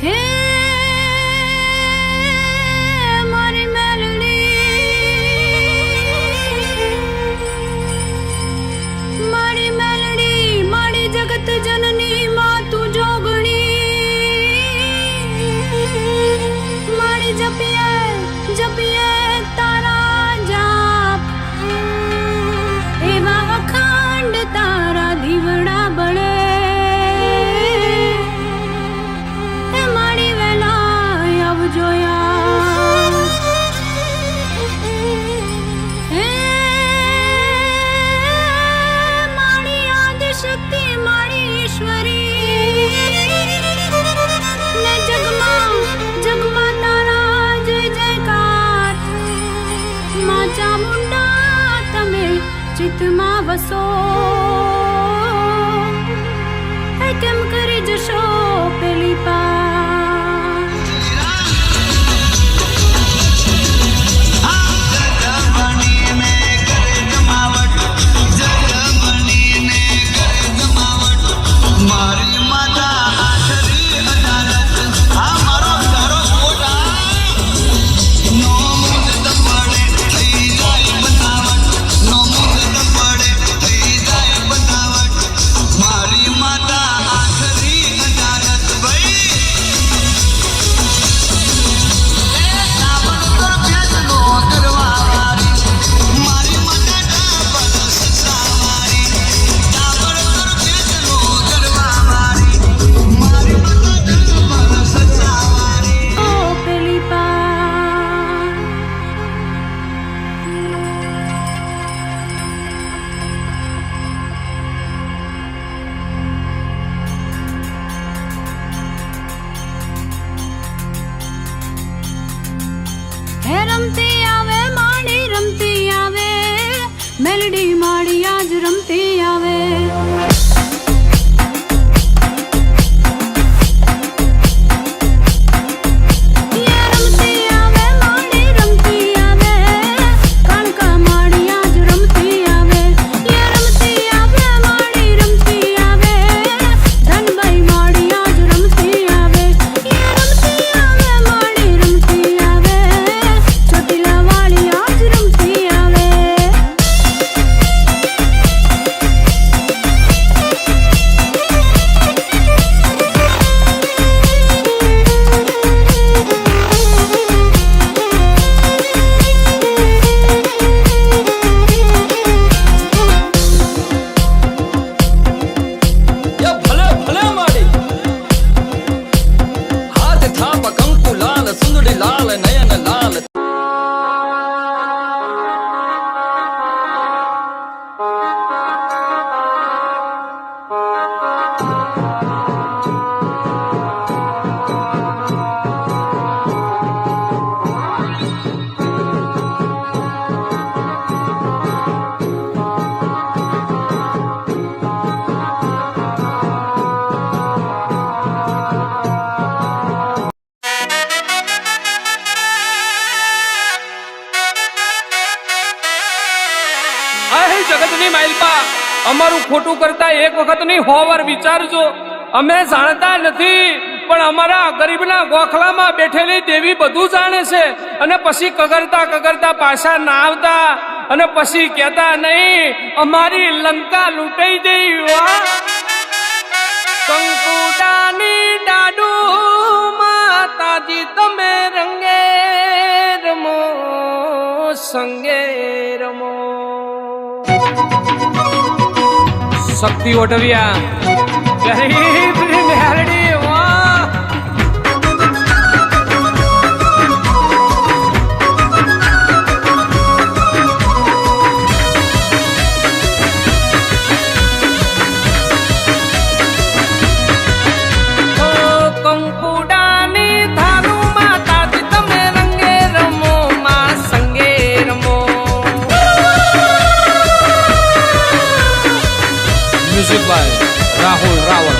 હે મારી મેલડી મારી જગત જનની માં તું જોગણી મારી જપિયે તારા જાપ એવા અખંડ તારા દીવડા બળે ચામુંડા તમે ચિતમાં વસો કેમ કરી જશો પેલી રમતી આવે માડી રમતી આવે મેલડી માડી આજ રમતી આવે જગતની માલપા અમારું ખોટું કરતા એક વખત નહીં 100 વાર વિચારજો અમે જાણતા નથી પણ અમારા ગરીબના ગોખલામાં બેઠેલી દેવી બધું જાણે છે અને પછી કગરતા પાછા ના આવતા અને પછી કહેતા નહીં અમારી લંકા લૂંટાઈ ગઈ કંકુડાની ડાડુ માતાજી તમે રંગે રમો સંગે રમો શક્તિ ઓઢવ્યા ગરીબની મેલડી વાહ કંકુડાની ધારુ માતાજી તમે રંગે રમો માં સંગે રમો મ્યુઝિક બાય રાહુલ રાવલ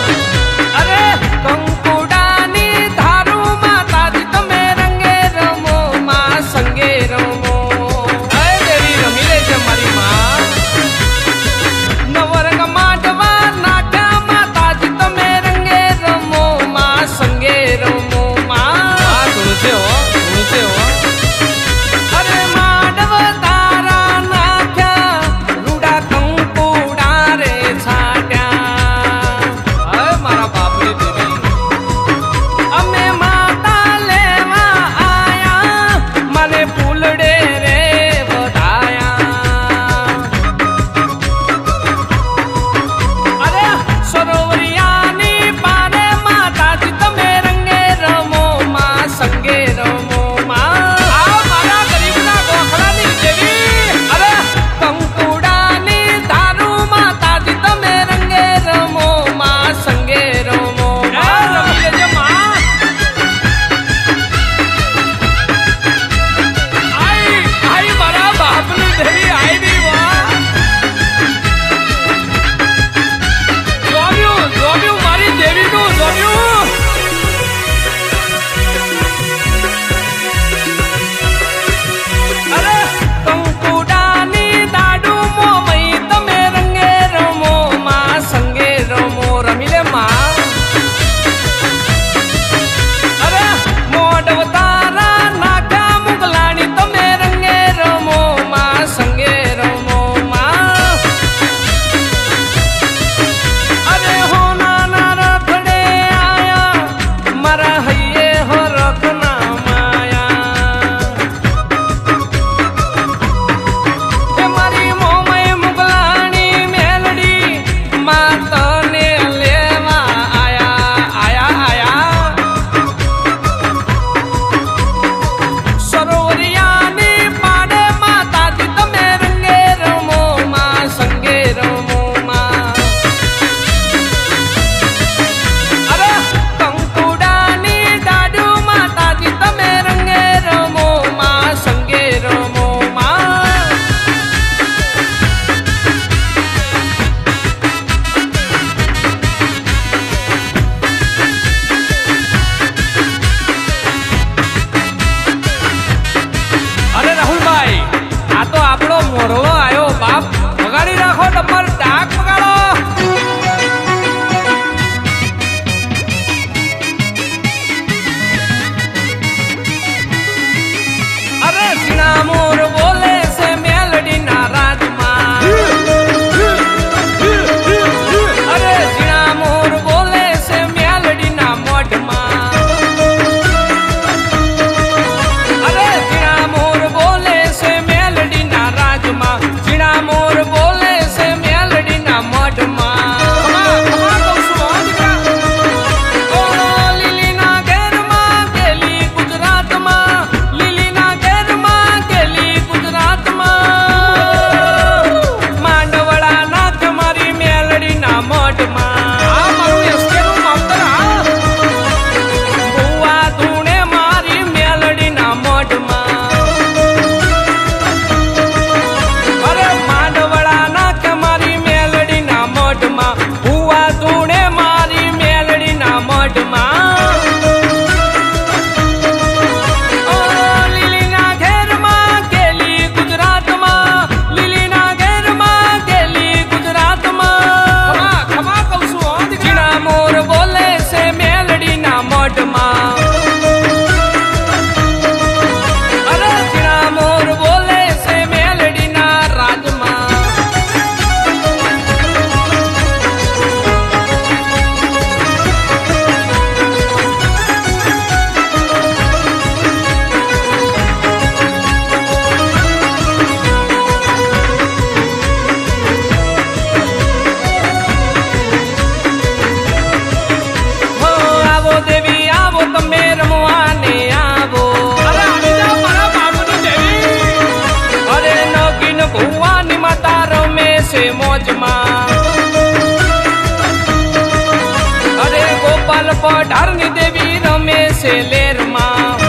મઢમાં અરે ઝીણા મોર બોલે છે મેલડીના રાજમાં મોજમાં અરે ગોપાલ પઢારની દેવી રમે છે લેરમાં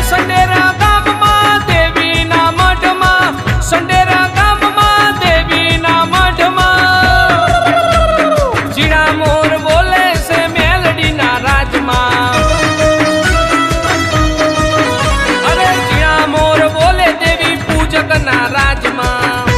સંડેરા ગામમાં દેવીના મઢમાં સંડેરા ગામમાં દેવીના મઢમાં ઝીણા મોર બોલે છે મેલડીના રાજમાં અરે ઝીણા મોર બોલે દેવી પૂજકના રાજમાં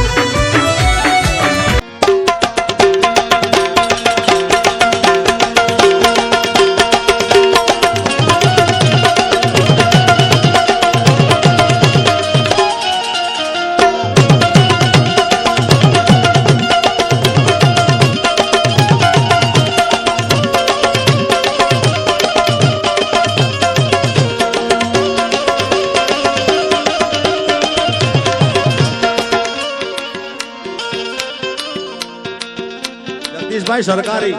જગદીશભાઈ સરકારી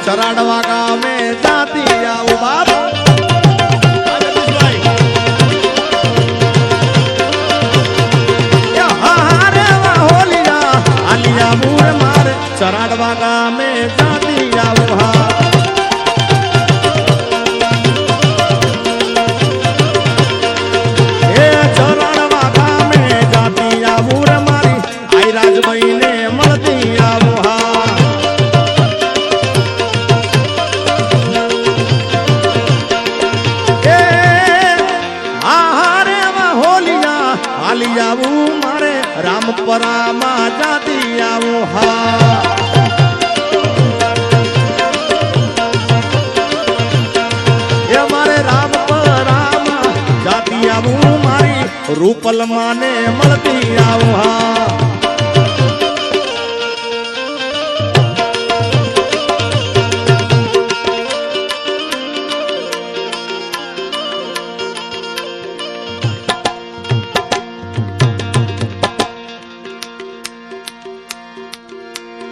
ચરાડવા ગામે જાતી આવું બાપ ચરાડવા ગામે જાતી આવું હા એ ચરાડવા ગામે જાતી આવું રે મારી આઈ રાજભાઈ ને મળતી આવું હા મારે રામપરામાં જાતી આવું હા એ મારે રામપરામાં જાતી આવું મારી રૂપલમાં ને મળતી આવું હા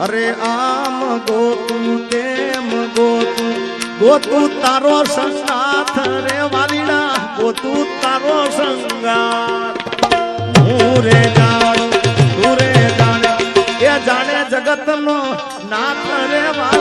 અરે આમ ગોતું તેમ ગોતું ગોતું તારો સંગાથ રે વાલીડા ગોતું તારો સંગાથ હું રે જાણું તું રે જાણે એ જાણે જગતનો નાથ રે વાલીડા